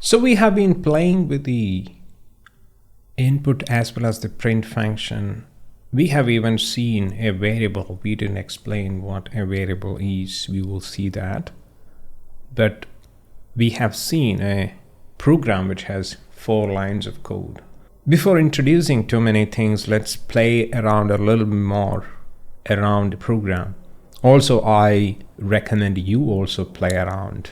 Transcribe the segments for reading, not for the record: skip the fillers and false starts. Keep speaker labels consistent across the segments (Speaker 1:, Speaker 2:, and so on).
Speaker 1: So we have been playing with the input as well as the print function. We have even seen a variable. We didn't explain what a variable is. We will see that. But we have seen a program which has 4 lines of code. Before introducing too many things, let's play around a little bit more around the program. Also, I recommend you also play around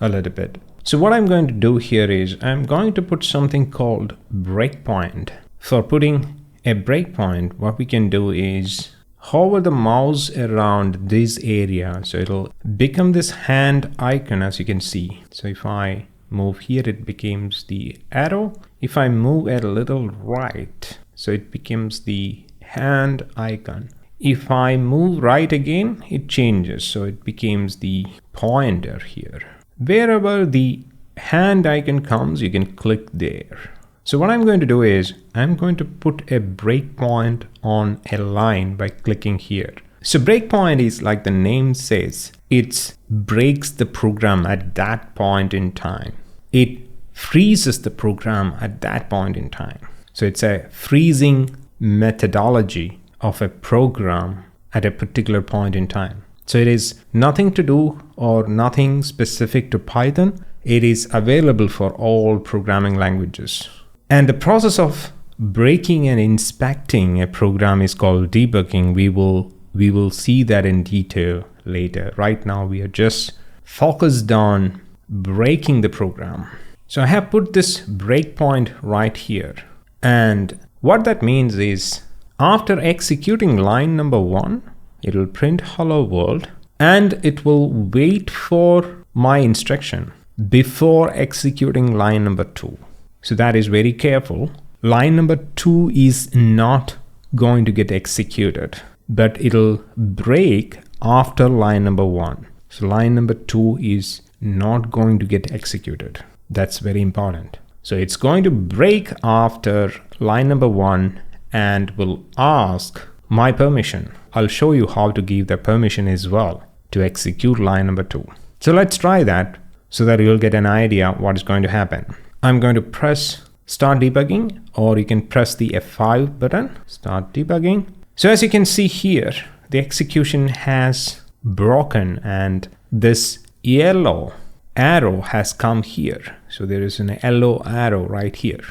Speaker 1: a little bit. So what I'm going to do here is I'm going to put something called breakpoint. For putting a breakpoint, what we can do is hover the mouse around this area. So it'll become this hand icon, as you can see. So if I move here, it becomes the arrow. If I move a little right, so it becomes the hand icon. If I move right again, it changes. So it becomes the pointer here. Wherever the hand icon comes, you can click there. So what I'm going to do is I'm going to put a breakpoint on a line by clicking here. So breakpoint is like the name says, it breaks the program at that point in time. It freezes the program at that point in time. So it's a freezing methodology of a program at a particular point in time. So it is nothing to do or nothing specific to Python. It is available for all programming languages. And the process of breaking and inspecting a program is called debugging. We will see that in detail later. Right now we are just focused on breaking the program. So I have put this breakpoint right here. And what that means is after executing line number 1, it will print hello world and it will wait for my instruction before executing line number 2. So that is very careful. Line number 2 is not going to get executed, but it'll break after line number 1. So line number 2 is not going to get executed. That's very important. So it's going to break after line number 1 and will ask my permission. I'll show you how to give the permission as well to execute line number 2. So let's try that so that you'll get an idea what is going to happen. I'm going to press start debugging, or you can press the F5 button, start debugging. So as you can see here, the execution has broken and this yellow arrow has come here. So there is an yellow arrow right here.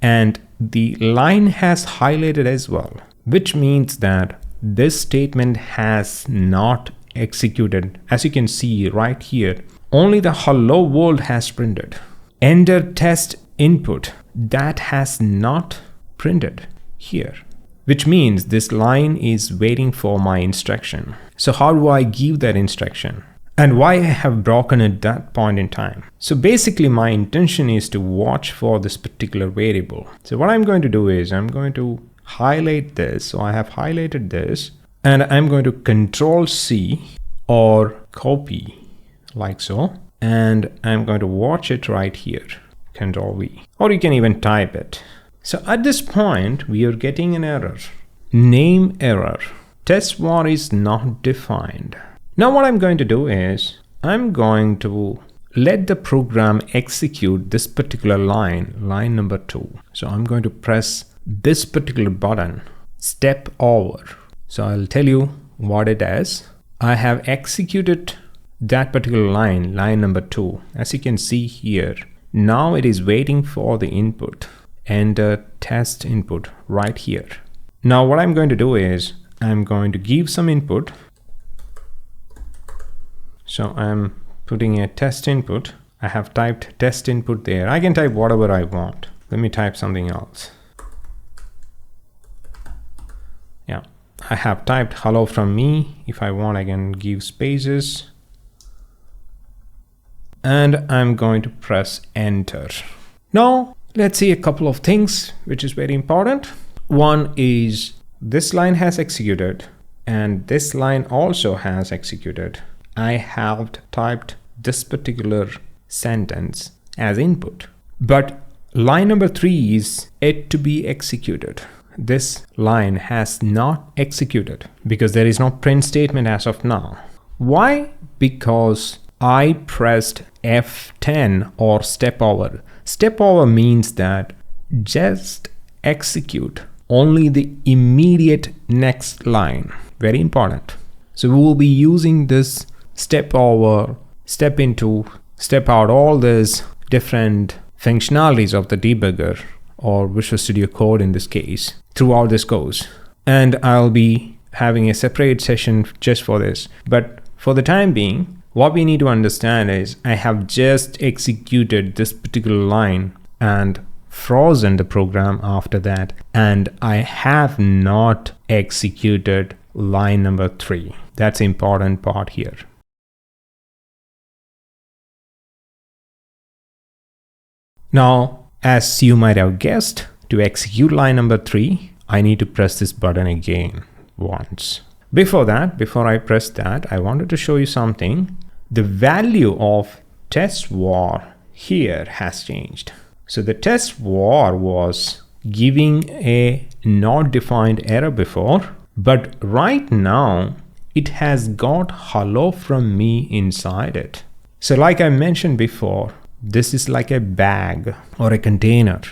Speaker 1: And the line has highlighted as well, which means that this statement has not executed. As you can see right here, only the hello world has printed. Enter test input, that has not printed here, which means this line is waiting for my instruction. So how do I give that instruction? And why I have broken at that point in time? So basically my intention is to watch for this particular variable. So what I'm going to do is I'm going to highlight this. So I have highlighted this and I'm going to Control C or copy like so. And I'm going to watch it right here, Control V, or you can even type it. So at this point, we are getting an error, name error, test var is not defined. Now what I'm going to do is I'm going to let the program execute this particular line, line number 2. So I'm going to press this particular button, step over. So I'll tell you what it is. I have executed that particular line, line number 2. As you can see here, now it is waiting for the input, enter test input right here. Now what I'm going to do is I'm going to give some input. So I'm putting a test input. I have typed test input there. I can type whatever I want. Let me type something else. Yeah, I have typed hello from me. If I want, I can give spaces. And I'm going to press enter. Now let's see a couple of things which is very important. One is this line has executed and this line also has executed. I have typed this particular sentence as input, but line number 3 is yet to be executed. This line has not executed because there is no print statement as of now. Why? Because I pressed F10 or step over. Step over means that just execute only the immediate next line. Very important. So we will be using this step over, step into, step out, all these different functionalities of the debugger or Visual Studio Code in this case throughout this course. And I'll be having a separate session just for this. But for the time being, what we need to understand is I have just executed this particular line and frozen the program after that, and I have not executed line number 3. That's the important part here. Now, as you might have guessed, to execute line number 3, I need to press this button again once. Before that, before I press that, I wanted to show you something. The value of test var here has changed. So the test var was giving a not defined error before, but right now it has got hello from me inside it. So like I mentioned before, this is like a bag or a container,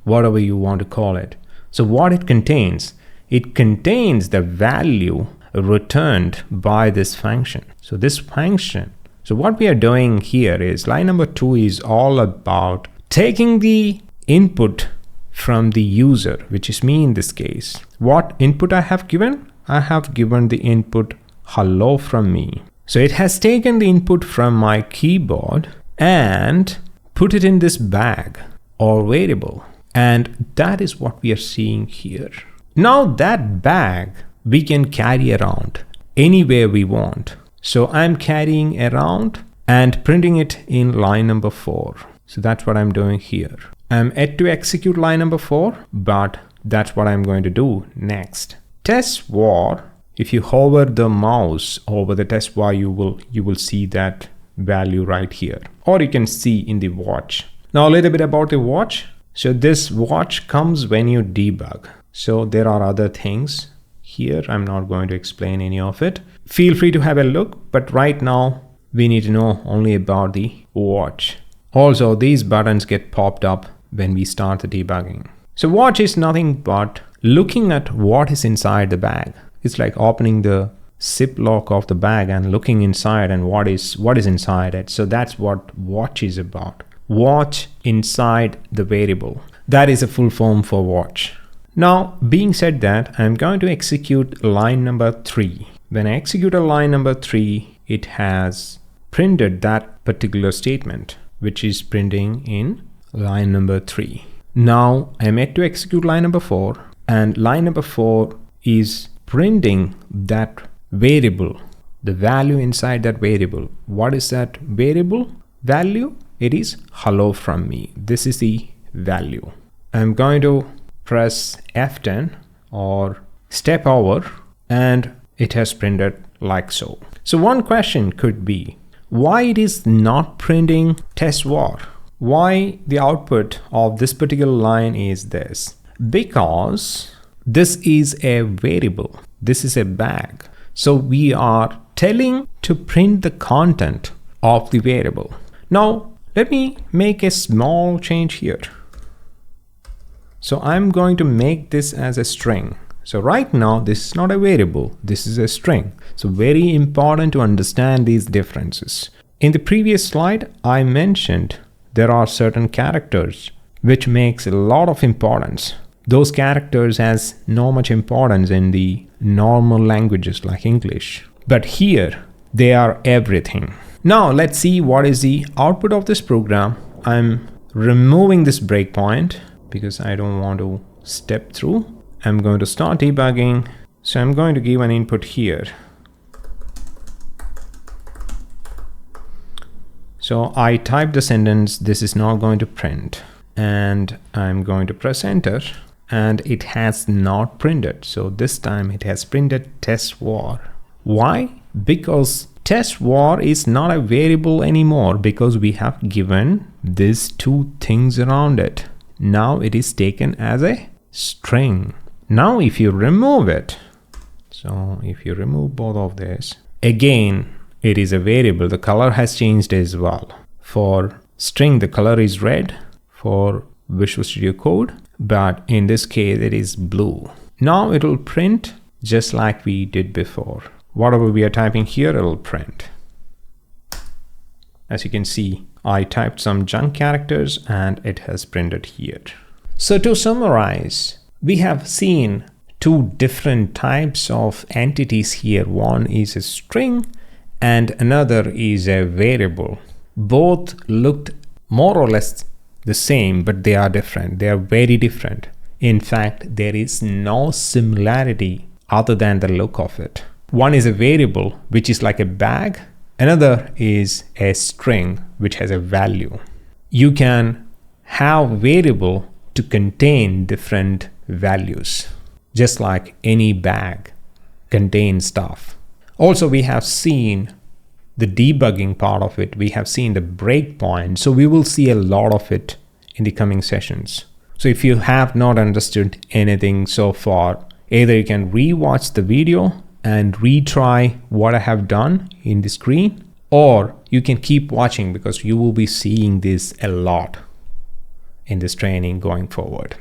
Speaker 1: whatever you want to call it. So what it contains the value returned by this function. So this function, so what we are doing here is line number 2 is all about taking the input from the user, which is me in this case. What input I have given? I have given the input hello from me. So it has taken the input from my keyboard and put it in this bag or variable. And that is what we are seeing here. Now that bag we can carry around anywhere we want. So I'm carrying around and printing it in line number 4. So that's what I'm doing here. I'm yet to execute line number 4, but that's what I'm going to do next. Test var, if you hover the mouse over the test var, you will see that value right here, or you can see in the watch. Now a little bit about the watch. So this watch comes when you debug. So there are other things here. I'm not going to explain any of it. Feel free to have a look, but right now we need to know only about the watch. Also, these buttons get popped up when we start the debugging. So watch is nothing but looking at what is inside the bag. It's like opening the ziplock of the bag and looking inside and what is inside it. So that's what watch is about. Watch inside the variable. That is a full form for watch. Now, being said that, I'm going to execute line number 3. When I execute a line number 3, it has printed that particular statement, which is printing in line number 3. Now, I'm yet to execute line number 4, and line number 4 is printing that variable, the value inside that variable. What is that variable value? It is hello from me. This is the value. I'm going to press F10 or step over, and it has printed like so. So one question could be, why it is not printing test var? Why the output of this particular line is this? Because this is a variable. This is a bag. So we are telling to print the content of the variable. Now let me make a small change here. So I'm going to make this as a string. So right now, this is not a variable, this is a string. So very important to understand these differences. In the previous slide, I mentioned there are certain characters which makes a lot of importance. Those characters has not much importance in the normal languages like English. But here, they are everything. Now let's see what is the output of this program. I'm removing this breakpoint because I don't want to step through. I'm going to start debugging. So I'm going to give an input here. So I type the sentence, this is not going to print, and I'm going to press enter, and it has not printed. So this time it has printed test var. Why? Because test var is not a variable anymore, because we have given these two things around it. Now it is taken as a string. Now if you remove it, so if you remove both of this, again it is a variable. The color has changed as well. For string, the color is red for Visual Studio Code, but in this case, it is blue. Now it will print just like we did before. Whatever we are typing here, it will print. As you can see, I typed some junk characters and it has printed here. So to summarize, we have seen two different types of entities here. One is a string and another is a variable. Both looked more or less the same, but they are different. They are very different. In fact, there is no similarity other than the look of it. One is a variable, which is like a bag. Another is a string, which has a value. You can have variable to contain different values, just like any bag contains stuff. Also, we have seen the debugging part of it. We have seen the breakpoint. So we will see a lot of it in the coming sessions. So if you have not understood anything so far, either you can rewatch the video and retry what I have done in the screen, or you can keep watching because you will be seeing this a lot in this training going forward.